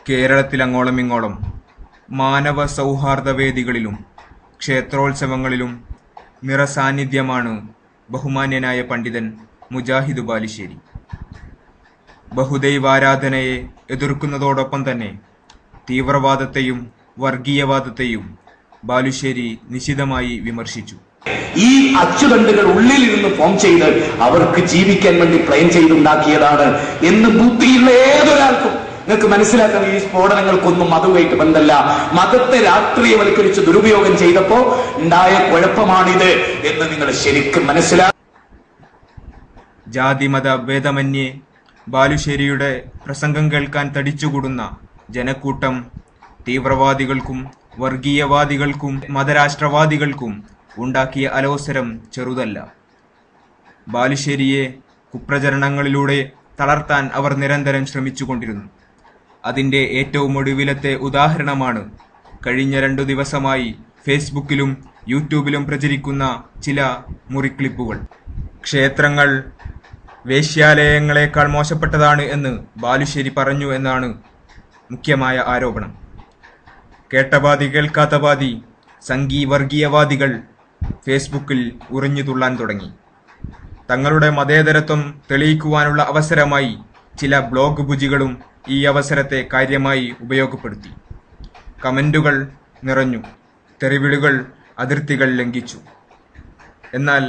കേരളത്തിൽ അങ്ങോളമിങ്ങോളം മാനവ സൗഹാർദ്ദ വേദികളിലും ക്ഷേത്രോത്സവങ്ങളിലും നിറസാന്നിധ്യമാണ് ബഹുമാന്യനായ പണ്ഡിതൻ മുജാഹിദ് ബാലുശ്ശേരി. ബഹുദൈവാരാധനയെ എതിർക്കുന്നതോടൊപ്പം തന്നെ തീവ്രവാദത്തെയും വർഗീയവാദത്തെയും ബാലുശ്ശേരി നിശിതമായി വിമർശിച്ചു. ഈ അച്ചുതണ്ടുകൾ ഉള്ളിലിരുന്ന് ഫോം ചെയ്ത് അവർക്ക് ജീവിക്കാൻ വേണ്ടി പ്ലാൻ ചെയ്തുണ്ടാക്കിയതാണ് എന്ന് ബുദ്ധിയുള്ള ഏതൊരാൾക്കും നിങ്ങൾക്ക് മനസ്സിലാക്കണം. ഈ സ്ഫോടനങ്ങൾക്കൊന്നും മതവുമായിട്ട് ബന്ധമല്ല. മതത്തെ രാഷ്ട്രീയവൽക്കരിച്ച് ദുരുപയോഗം ചെയ്തപ്പോ ഉണ്ടായ കുഴപ്പമാണിത് എന്ന് നിങ്ങൾ ശരിക്കും മനസ്സിലാക്കണം. ജാതിമത ഭേദമന്യേ ബാലുശ്ശേരിയുടെ പ്രസംഗം കേൾക്കാൻ തടിച്ചുകൂടുന്ന ജനക്കൂട്ടം തീവ്രവാദികൾക്കും വർഗീയവാദികൾക്കും മതരാഷ്ട്രവാദികൾക്കും ഉണ്ടാക്കിയ അലോസരം ചെറുതല്ല. ബാലുശ്ശേരിയെ കുപ്രചരണങ്ങളിലൂടെ തളർത്താൻ അവർ നിരന്തരം ശ്രമിച്ചുകൊണ്ടിരുന്നു. അതിൻ്റെ ഏറ്റവും ഒടുവിലത്തെ ഉദാഹരണമാണ് കഴിഞ്ഞ 2 ദിവസമായി ഫേസ്ബുക്കിലും യൂട്യൂബിലും പ്രചരിക്കുന്ന ചില മുറിക്ലിപ്പുകൾ. ക്ഷേത്രങ്ങൾ വേശ്യാലയങ്ങളെക്കാൾ മോശപ്പെട്ടതാണ് എന്ന് ബാലുശ്ശേരി പറഞ്ഞു എന്നാണ് മുഖ്യമായ ആരോപണം. കേട്ടപാതി കേൾക്കാത്തപാതി സംഘീ വർഗീയവാദികൾ ഫേസ്ബുക്കിൽ ഉറിഞ്ഞു തുള്ളാൻ തുടങ്ങി. തങ്ങളുടെ മതേതരത്വം തെളിയിക്കുവാനുള്ള അവസരമായി ചില ബ്ലോഗ് ബുജികളും ഈ അവസരത്തെ കാര്യമായി ഉപയോഗപ്പെടുത്തി. കമന്റുകൾ നിറഞ്ഞു, തെറിവിളികൾ അതിർത്തികൾ ലംഘിച്ചു. എന്നാൽ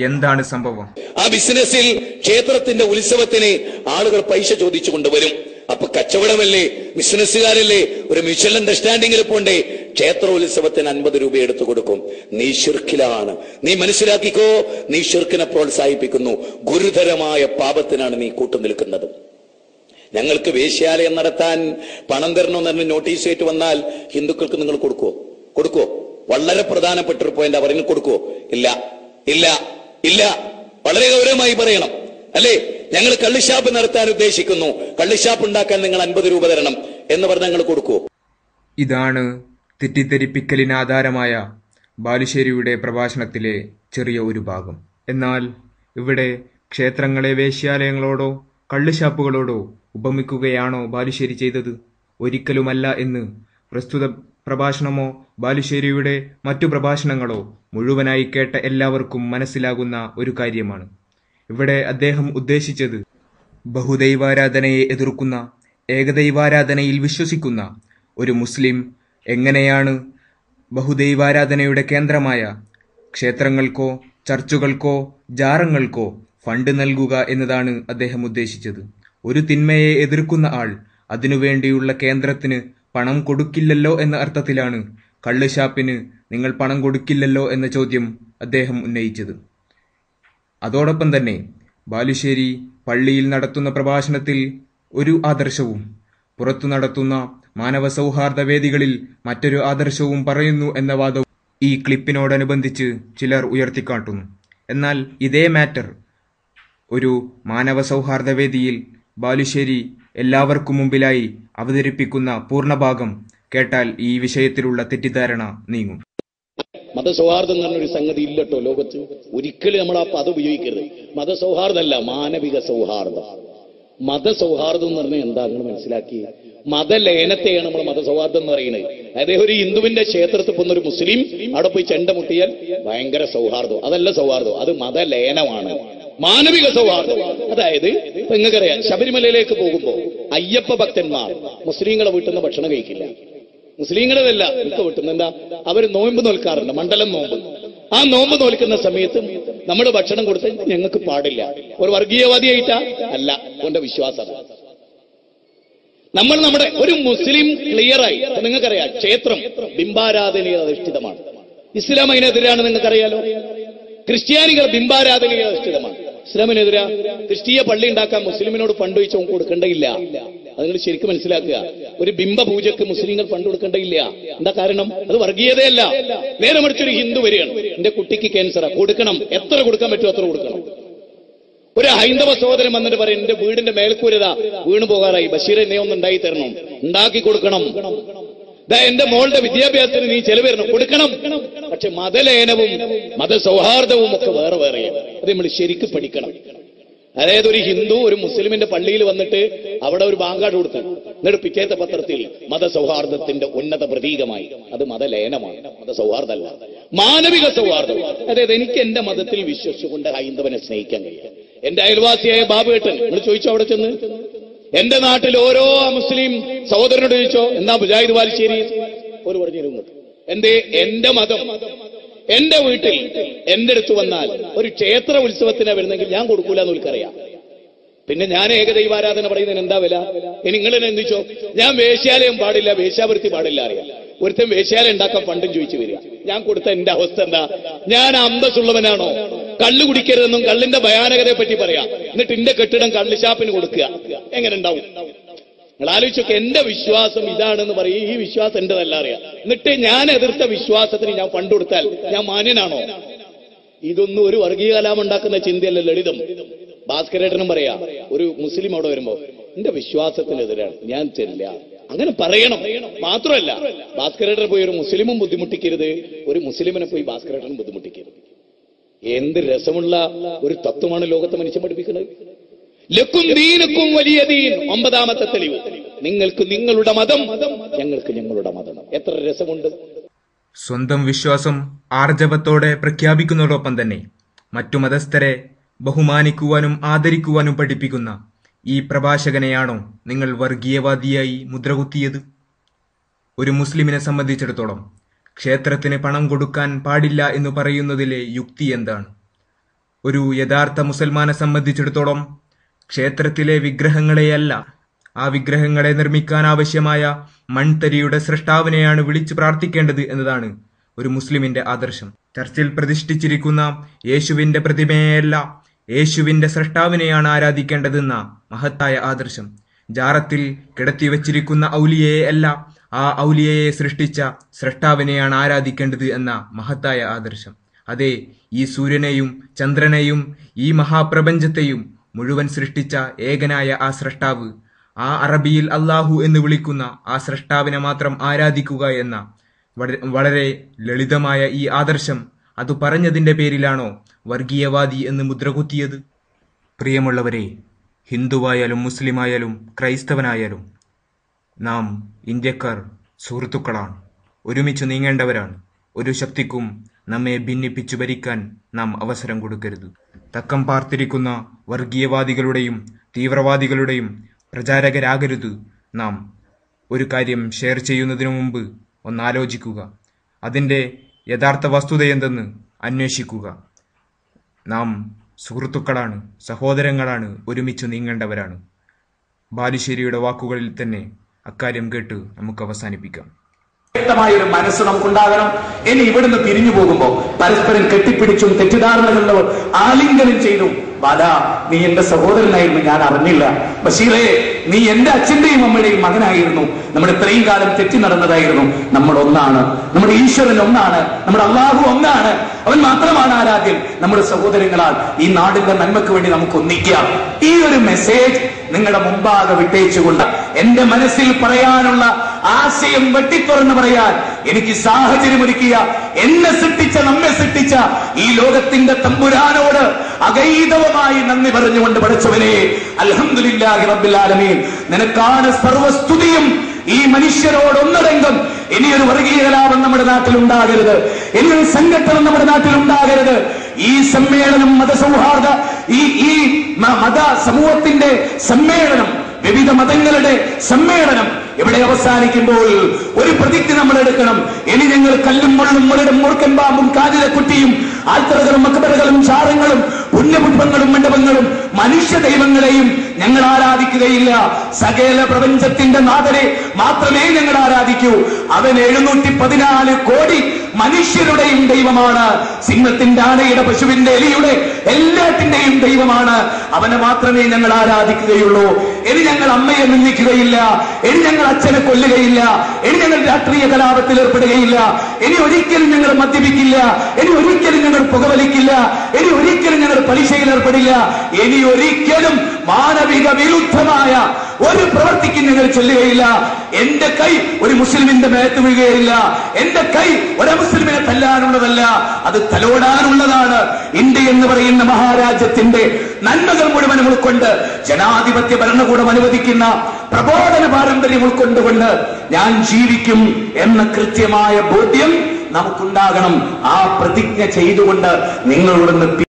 എന്താണ് സംഭവം? ആ ബിസിനസ്സിൽ ക്ഷേത്രത്തിന്റെ ഉത്സവത്തിന് ആളുകൾ പൈസ ചോദിച്ചു കൊണ്ടുവരും. അപ്പൊ കച്ചവടമല്ലേ, ബിസിനസ്സുകാരല്ലേ, ഒരു മ്യൂച്വൽ അണ്ടർസ്റ്റാൻഡിംഗിൽ പോണ്ടേ. ക്ഷേത്രോത്സവത്തിന് 50 രൂപ എടുത്തു കൊടുക്കും. നീ ശിർക്കിലാണ്, നീ മനസ്സിലാക്കിക്കോ. നീ ശിർക്കിനെ പ്രോത്സാഹിപ്പിക്കുന്നു. ഗുരുതരമായ പാപത്തിനാണ് നീ കൂട്ടുനിൽക്കുന്നത്. ഞങ്ങൾക്ക് വേശ്യാലയം നടത്താൻ പണം തരണമെന്ന് പറഞ്ഞ് നോട്ടീസ് ആയിട്ട് വന്നാൽ ഹിന്ദുക്കൾക്ക് നിങ്ങൾ കൊടുക്കുവോ? വളരെ പ്രധാനപ്പെട്ട ഒരു പോയിന്റ് അവർ കൊടുക്കുവോ? ഇല്ല ഇല്ല ഇല്ല. വളരെ ഗൗരവമായി പറയണം അല്ലേ. ഞങ്ങൾ കള്ളിഷാപ്പ് നടത്താൻ ഉദ്ദേശിക്കുന്നു, കള്ളിഷാപ്പ് ഉണ്ടാക്കാൻ നിങ്ങൾ 50 രൂപ തരണം എന്ന് പറഞ്ഞാൽ ഞങ്ങൾ കൊടുക്കുവോ? ഇതാണ് തെറ്റിദ്ധരിപ്പിക്കലിന് ആധാരമായ ബാലുശ്ശേരിയുടെ പ്രഭാഷണത്തിലെ ചെറിയ ഒരു ഭാഗം. എന്നാൽ ഇവിടെ ക്ഷേത്രങ്ങളെ വേശ്യാലയങ്ങളോടോ കള്ളുഷാപ്പുകളോടോ ഉപമിക്കുകയാണോ ബാലുശ്ശേരി ചെയ്തത്? ഒരിക്കലുമല്ല എന്ന് പ്രസ്തുത പ്രഭാഷണമോ ബാലുശ്ശേരിയുടെ മറ്റു പ്രഭാഷണങ്ങളോ മുഴുവനായി കേട്ട എല്ലാവർക്കും മനസ്സിലാകുന്ന ഒരു കാര്യമാണ്. ഇവിടെ അദ്ദേഹം ഉദ്ദേശിച്ചത് ബഹുദൈവാരാധനയെ എതിർക്കുന്ന, ഏകദൈവാരാധനയിൽ വിശ്വസിക്കുന്ന ഒരു മുസ്ലിം എങ്ങനെയാണ് ബഹുദൈവാരാധനയുടെ കേന്ദ്രമായ ക്ഷേത്രങ്ങൾക്കോ ചർച്ചുകൾക്കോ ജാറങ്ങൾക്കോ ഫണ്ട് നൽകുക എന്നതാണ് അദ്ദേഹം ഉദ്ദേശിച്ചത്. ഒരു തിന്മയെ എതിർക്കുന്ന ആൾ അതിനുവേണ്ടിയുള്ള കേന്ദ്രത്തിന് പണം കൊടുക്കില്ലല്ലോ എന്ന അർത്ഥത്തിലാണ് കള്ളുഷാപ്പിന് നിങ്ങൾ പണം കൊടുക്കില്ലല്ലോ എന്ന ചോദ്യം അദ്ദേഹം ഉന്നയിച്ചത്. അതോടൊപ്പം തന്നെ ബാലുശ്ശേരി പള്ളിയിൽ നടത്തുന്ന പ്രഭാഷണത്തിൽ ഒരു ആദർശവും പുറത്തു നടത്തുന്ന മാനവ സൗഹാർദ്ദ വേദികളിൽ മറ്റൊരു ആദർശവും പറയുന്നു എന്ന വാദവും ഈ ക്ലിപ്പിനോടനുബന്ധിച്ച് ചിലർ ഉയർത്തിക്കാട്ടുന്നു. എന്നാൽ ഇതേ മാറ്റർ ഒരു മാനവ സൗഹാർദ്ദ വേദിയിൽ ബാലുശ്ശേരി എല്ലാവർക്കും മുമ്പിലായി അവതരിപ്പിക്കുന്ന പൂർണ്ണഭാഗം കേട്ടാൽ ഈ വിഷയത്തിലുള്ള തെറ്റിദ്ധാരണ നീങ്ങും. മതസൗഹാർദ്ദം എന്ന് പറഞ്ഞൊരു സംഗതി ഇല്ലട്ടോ ലോകത്ത്. ഒരിക്കലും നമ്മൾ ആ പദം ഉപയോഗിക്കരുത്. മതസൗഹാർദ്ദമല്ല, മാനവിക സൗഹാർദ്ദം. മതസൗഹാർദ്ദം എന്ന് പറഞ്ഞാൽ എന്താ നിങ്ങൾ മനസ്സിലാക്കി? മതലയനത്തെയാണ് നമ്മൾ മതസൗഹാർദ്ദം എന്ന് പറയുന്നത്. അതായത് ഒരു ഹിന്ദുവിന്റെ ക്ഷേത്രത്തിൽ പോകുന്ന ഒരു മുസ്ലിം അവിടെ പോയി ചെണ്ട മുട്ടിയാൽ ഭയങ്കര സൗഹാർദ്ദം. അതല്ല സൗഹാർദ്ദം, അത് മതലയനമാണ്. മാനവിക സൗഹാർദ്ദം അതായത് ഇപ്പൊ നിങ്ങൾക്കറിയാം, ശബരിമലയിലേക്ക് പോകുമ്പോ അയ്യപ്പ ഭക്തന്മാർ മുസ്ലിങ്ങളെ വീട്ടിൽ നിന്ന് ഭക്ഷണം കഴിക്കില്ല. മുസ്ലിങ്ങളതല്ല, എനിക്ക് വീട്ടുന്ന എന്താ, അവർ നോമ്പ് നോൽക്കാറുണ്ട്, മണ്ഡലം നോമ്പ്. ആ നോമ്പ് നോൽക്കുന്ന സമയത്ത് നമ്മൾ ഭക്ഷണം കൊടുത്താൽ ഞങ്ങൾക്ക് പാടില്ല. ഒരു വർഗീയവാദിയായിട്ടാ അല്ല, അവന്റെ വിശ്വാസം. നമ്മൾ നമ്മുടെ ഒരു മുസ്ലിം ക്ലിയറായി, നിങ്ങൾക്കറിയാം, ക്ഷേത്രം ബിംബാരാധനയിൽ അധിഷ്ഠിതമാണ്. ഇസ്ലാം അതിനെതിരാണ്, നിങ്ങൾക്കറിയാലോ. ക്രിസ്ത്യാനികൾ ബിംബാരാധനയിൽ അധിഷ്ഠിതമാണ്. ഇസ്ലാമിനെതിരാ. ക്രിസ്തീയ പള്ളി ഉണ്ടാക്കാൻ മുസ്ലിമിനോട് ഫണ്ട് ചോദിച്ചാൽ കൊടുക്കേണ്ടയില്ല. അത് നിങ്ങൾ ശരിക്കും മനസ്സിലാക്കുക. ഒരു ബിംബ പൂജക്ക് മുസ്ലിങ്ങൾ ഫണ്ട് കൊടുക്കേണ്ടയില്ല. എന്താ കാരണം? അത് വർഗീയതയല്ല. നേരെ മറിച്ചൊരു ഹിന്ദു വരികയാണ്, എന്റെ കുട്ടിക്ക് ക്യാൻസറാ, കൊടുക്കണം, എത്ര കൊടുക്കാൻ പറ്റുമോ അത്ര കൊടുക്കണം. ഒരു ഹൈന്ദവ സഹോദരൻ വന്നിട്ട് പറയും, എന്റെ വീടിന്റെ മേൽക്കൂരതാ വീണു പോകാറായി, ബഷീർ എന്നെ ഒന്ന് ഉണ്ടാക്കി തരണം, ഉണ്ടാക്കി കൊടുക്കണം. എന്റെ മോളുടെ വിദ്യാഭ്യാസത്തിന് നീ ചെലവ് തരണം, കൊടുക്കണം. പക്ഷെ മതലയനവും മതസൗഹാർദ്ദവും ഒക്കെ വേറെ വേറെയാണ്. അത് നമ്മൾ ശരിക്കും പഠിക്കണം. അതായത് ഒരു ഹിന്ദു ഒരു മുസ്ലിമിന്റെ പള്ളിയിൽ വന്നിട്ട് അവിടെ ഒരു ബാങ്കാട് കൊടുത്തു, എന്നിട്ട് പിറ്റേത്തെ പത്രത്തിൽ മതസൗഹാർദ്ദത്തിന്റെ ഉന്നത പ്രതീകമായി. അത് മതലയനമാണ്, മതസൗഹാർദ്ദമല്ല, മാനവിക സൗഹാർദ്ദം. അതായത് എനിക്ക് എന്റെ മതത്തിൽ വിശ്വസിച്ചുകൊണ്ട് ഹൈന്ദവനെ സ്നേഹിക്കാൻ കഴിയും. എന്റെ അയൽവാസിയായ ബാബുവേട്ടൻ, നിങ്ങൾ ചോദിച്ചോ അവിടെ ചെന്ന്, എന്റെ നാട്ടിൽ ഓരോ മുസ്ലിം സഹോദരനോട് ചോദിച്ചോ എന്താ മുജാഹിദ് ബാലുശ്ശേരി, ഒരു പറഞ്ഞു എന്തേ എന്റെ മതം എന്റെ വീട്ടിൽ എന്റെ അടുത്ത് വന്നാൽ ഒരു ക്ഷേത്ര ഉത്സവത്തിനാ വരുന്നെങ്കിൽ ഞാൻ കൊടുക്കൂല എന്ന് എനിക്കറിയാം. പിന്നെ ഞാൻ ഏകദൈവാരാധന പറയുന്നതിന് എന്താ വില? ഇനി നിങ്ങൾ എന്നെ എന്തിച്ചോ, ഞാൻ വേശ്യാലയം പാടില്ല, വേശ്യാവൃത്തി പാടില്ല അറിയാം. ഒരുത്തൻ വേശ്യാലയം ഉണ്ടാക്കാൻ പണ്ടും ചോദിച്ചു വരിക, ഞാൻ കൊടുത്ത എന്റെ അവസ്ഥ എന്താ? ഞാൻ അന്തസ്സുള്ളവനാണോ? കള്ളു കുടിക്കരുതെന്നും കള്ളിന്റെ ഭയാനകതയെ പറ്റി പറയാം, എന്നിട്ട് എന്റെ കെട്ടിടം കള്ളുഷാപ്പിന് കൊടുക്കുക, എങ്ങനെ ഉണ്ടാവും? നിങ്ങൾ ആലോചിച്ചൊക്കെ, എന്റെ വിശ്വാസം ഇതാണെന്ന് പറയും, ഈ വിശ്വാസം എന്റെതല്ല അറിയാം. എന്നിട്ട് ഞാൻ എതിർത്ത വിശ്വാസത്തിന് ഞാൻ ഫണ്ട് കൊടുത്താൽ ഞാൻ മാന്യനാണോ? ഇതൊന്നും ഒരു വർഗീയ കലാപം ഉണ്ടാക്കുന്ന ചിന്തയല്ല, ലളിതം. ഭാസ്കരേട്ടനും പറയാ, ഒരു മുസ്ലിം അവിടെ വരുമ്പോ എന്റെ വിശ്വാസത്തിനെതിരാണ്, ഞാൻ ചെല്ല, അങ്ങനെ പറയണം. മാത്രമല്ല, ഭാസ്കരേട്ടനെ പോയി ഒരു മുസ്ലിമും ബുദ്ധിമുട്ടിക്കരുത്, ഒരു മുസ്ലിമിനെ പോയി ഭാസ്കരേട്ടനും ബുദ്ധിമുട്ടിക്കരുത്. എന്ത് രസമുള്ള ഒരു തത്വമാണ് ലോകത്തെ മനുഷ്യൻ പഠിപ്പിക്കുന്നത്. ലക്കും ദീനുക്കും വലിയ ദീൻ, 9ാമത്തെ തെളിവ്. നിങ്ങൾക്ക് നിങ്ങളുടെ മതം, ഞങ്ങൾക്ക് ഞങ്ങളുടെ മതം. എത്ര രസമുണ്ട്! സ്വന്തം വിശ്വാസം ആർജവത്തോടെ പ്രഖ്യാപിക്കുന്നതോടൊപ്പം തന്നെ മറ്റു മതസ്ഥരെ ബഹുമാനിക്കുവാനും ആദരിക്കുവാനും പഠിപ്പിക്കുന്ന ഈ പ്രഭാഷകനെയാണോ നിങ്ങൾ വർഗീയവാദിയായി മുദ്രകുത്തിയത്? ഒരു മുസ്ലിമിനെ സംബന്ധിച്ചിടത്തോളം ക്ഷേത്രത്തിന് പണം കൊടുക്കാൻ പാടില്ല എന്ന് പറയുന്നതിലെ യുക്തി എന്താണ്? ഒരു യഥാർത്ഥ മുസൽമാനെ സംബന്ധിച്ചിടത്തോളം ക്ഷേത്രത്തിലെ വിഗ്രഹങ്ങളെയല്ല, ആ വിഗ്രഹങ്ങളെ നിർമ്മിക്കാൻ ആവശ്യമായ മൺതരിയുടെ സൃഷ്ടാവിനെയാണ് വിളിച്ചു പ്രാർത്ഥിക്കേണ്ടത് എന്നതാണ് ഒരു മുസ്ലിമിന്റെ ആദർശം. ചർച്ചിൽ പ്രതിഷ്ഠിച്ചിരിക്കുന്ന യേശുവിന്റെ പ്രതിമയെയല്ല, യേശുവിന്റെ സൃഷ്ടാവിനെയാണ് ആരാധിക്കേണ്ടതെന്ന മഹത്തായ ആദർശം. ജാറത്തിൽ കിടത്തിവെച്ചിരിക്കുന്ന ഔലിയയെ അല്ല, ആ ഔലിയയെ സൃഷ്ടിച്ച സൃഷ്ടാവിനെയാണ് ആരാധിക്കേണ്ടത് എന്ന മഹത്തായ ആദർശം. അതെ, ഈ സൂര്യനെയും ചന്ദ്രനെയും ഈ മഹാപ്രപഞ്ചത്തെയും മുഴുവൻ സൃഷ്ടിച്ച ഏകനായ ആ സൃഷ്ടാവ്, ആ അറബിയിൽ അല്ലാഹു എന്ന് വിളിക്കുന്ന ആ സൃഷ്ടാവിനെ മാത്രം ആരാധിക്കുക എന്ന വളരെ ലളിതമായ ഈ ആദർശം, അത് പറഞ്ഞതിന്റെ പേരിലാണോ വർഗീയവാദി എന്ന് മുദ്രകുത്തിയത്? പ്രിയമുള്ളവരെ, ഹിന്ദുവായാലും മുസ്ലിമായാലും ക്രൈസ്തവനായാലും നാം ഇന്ത്യക്കാർ സുഹൃത്തുക്കളാണ്, ഒരുമിച്ച് നീങ്ങേണ്ടവരാണ്. ഒരു ശക്തിക്കും നമ്മെ ഭിന്നിപ്പിച്ചു ഭരിക്കാൻ നാം അവസരം കൊടുക്കരുത്. തക്കം പാർത്തിരിക്കുന്ന വർഗീയവാദികളുടെയും തീവ്രവാദികളുടെയും പ്രചാരകരാകരുത് നാം. ഒരു കാര്യം ഷെയർ ചെയ്യുന്നതിനു മുമ്പ് ഒന്നാലോചിക്കുക, അതിൻ്റെ യഥാർത്ഥ വസ്തുതയെന്തെന്ന് അന്വേഷിക്കുക. നാം സുഹൃത്തുക്കളാണ്, സഹോദരങ്ങളാണ്, ഒരുമിച്ച് നീങ്ങേണ്ടവരാണ്. ബാലുശ്ശേരിയുടെ വാക്കുകളിൽ തന്നെ അക്കാര്യം കേട്ട് നമുക്ക് അവസാനിപ്പിക്കാം. വ്യക്തമായൊരു മനസ്സ് നമുക്കുണ്ടാകണം. ഇനി ഇവിടുന്ന് പിരിഞ്ഞു പോകുമ്പോ പരസ്പരം കെട്ടിപ്പിടിച്ചും തെറ്റിദ്ധാരണകളിലോ ആലിംഗനം ചെയ്തും, ബാലാ നീ എന്റെ സഹോദരനായിരുന്നു, ഞാൻ അറിഞ്ഞില്ല. ബഷീറേ നീ എന്റെ അച്ഛന്റെയും അമ്മയുടെയും മകനായിരുന്നു, നമ്മൾ ഇത്രയും കാലം തെറ്റി നടന്നതായിരുന്നു. നമ്മൾ ഒന്നാണ്, നമ്മുടെ ഈശ്വരൻ ഒന്നാണ്, നമ്മുടെ അല്ലാഹു ഒന്നാണ്, അവൻ മാത്രമാണ് ആരാധ്യൻ. നമ്മുടെ സഹോദരങ്ങളാൽ ഈ നാടിന്റെ നന്മയ്ക്ക് വേണ്ടി നമുക്ക് ഒന്നിക്കാം. ഈ ഒരു മെസ്സേജ് നിങ്ങളുടെ മുമ്പാകെ വിട്ടേച്ചുകൊണ്ട് എന്റെ മനസ്സിൽ പറയാനുള്ള ആശയം വെട്ടിത്തുറന്ന് പറയാൻ എനിക്ക് സാഹചര്യം ഒരുക്കിയ, എന്നെ സൃഷ്ടിച്ച, നമ്മെ സൃഷ്ടിച്ച ഈ ലോകത്തിന്റെ തമ്പുരാനോട് അഗൈതവമായി നന്ദി പറഞ്ഞുകൊണ്ട് പഠിച്ചവനെ, അൽഹംദുലില്ലാഹി റബ്ബിൽ ആലമീൻ, നിനക്കാണ് സർവസ്തുതിയും. ഈ മനുഷ്യരോട് ഒന്നടങ്കം ഇനിയൊരു വർഗീയ കലാപം നമ്മുടെ നാട്ടിൽ ഉണ്ടാകരുത്, ഇനിയൊരു സംഘട്ടനം നമ്മുടെ നാട്ടിൽ ഉണ്ടാകരുത്. ഈ സമ്മേളനം മതസൗഹാർദ്ദ, ഈ മത സമൂഹത്തിന്റെ സമ്മേളനം, വിവിധ മതങ്ങളുടെ സമ്മേളനം ഇവിടെ അവസാനിക്കുമ്പോൾ ഒരു പ്രതിജ്ഞ നമ്മൾ എടുക്കണം. ഇനി ഞങ്ങൾ കല്ലും മണ്ണും മുരടും മൂർക്കൻ പാമ്പും കാതിരക്കുട്ടിയും ആൽത്തറകളും മക്ബറകളും ചാരങ്ങളും പുണ്യപുഷ്പങ്ങളും മണ്ഡപങ്ങളും മനുഷ്യ ദൈവങ്ങളെയും ഞങ്ങൾ ആരാധിക്കുകയില്ല. സകല പ്രപഞ്ചത്തിന്റെ നാഥനെ മാത്രമേ ഞങ്ങൾ ആരാധിക്കൂ. അവൻ 714 കോടി മനുഷ്യരുടെയും ദൈവമാണ്. സിംഹത്തിന്റെ, ആനയുടെ, പശുവിന്റെ, എലിയുടെ എല്ലാത്തിന്റെയും ദൈവമാണ്. അവനെ മാത്രമേ ഞങ്ങൾ ആരാധിക്കുകയുള്ളൂ. ഇനി ഞങ്ങൾ അമ്മയെ നിന്ദിക്കുകയില്ല, ഇനി ഞങ്ങൾ അച്ഛനെ കൊല്ലുകയില്ല, ഇനി ഞങ്ങൾ രാഷ്ട്രീയ കലാപത്തിൽ ഏർപ്പെടുകയില്ല, ഇനി ഒരിക്കലും ഞങ്ങൾ മദ്യപിക്കില്ല, ഇനി ഒരിക്കലും ഞങ്ങൾ പുകവലിക്കില്ല, ഇനി ഒരിക്കലും ഞങ്ങൾ പലിശയിൽ ഏർപ്പെടില്ല, ഇനി ഒരിക്കലും മാനവിക വിരുദ്ധമായ ഒരു പ്രവൃത്തിക്ക് ഞങ്ങൾ ചൊല്ലുകയില്ല. എന്റെ കൈ ഒരു മുസ്ലിമിന്റെ മേത്ത് വീഴുകയില്ല. എന്റെ കൈ ഒരു മുസ്ലിമിനെ തല്ലാനുള്ളതല്ല, അത് തലോടാനുള്ളതാണ്. ഇന്ത്യ എന്ന് പറയുന്ന മഹാരാജ്യത്തിന്റെ നന്മകൾ മുഴുവനും ഉൾക്കൊണ്ട് ജനാധിപത്യ ഭരണകൂടം അനുവദിക്കുന്ന പ്രബോധന പാരമ്പര്യം ഉൾക്കൊണ്ടുകൊണ്ട് ഞാൻ ജീവിക്കും എന്ന കൃത്യമായ ബോധ്യം നമുക്കുണ്ടാകണം. ആ പ്രതിജ്ഞ ചെയ്തുകൊണ്ട് നിങ്ങളോടൊന്ന്